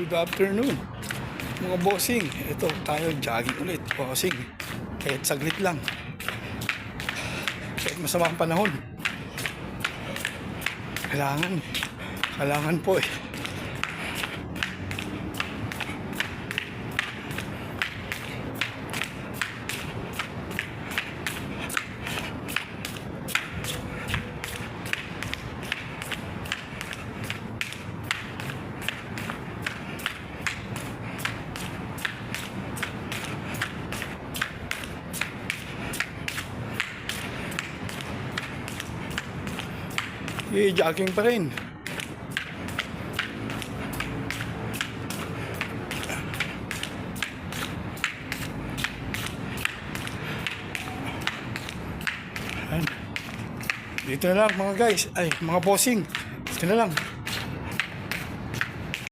Good afternoon, mga bossing. Ito, tayo jogging ulit, bossing. Kahit saglit lang. Kahit masama ang panahon. Kailangan po eh. Jogging pa rin. Dito na lang mga guys, ay mga bossing. Dito na lang.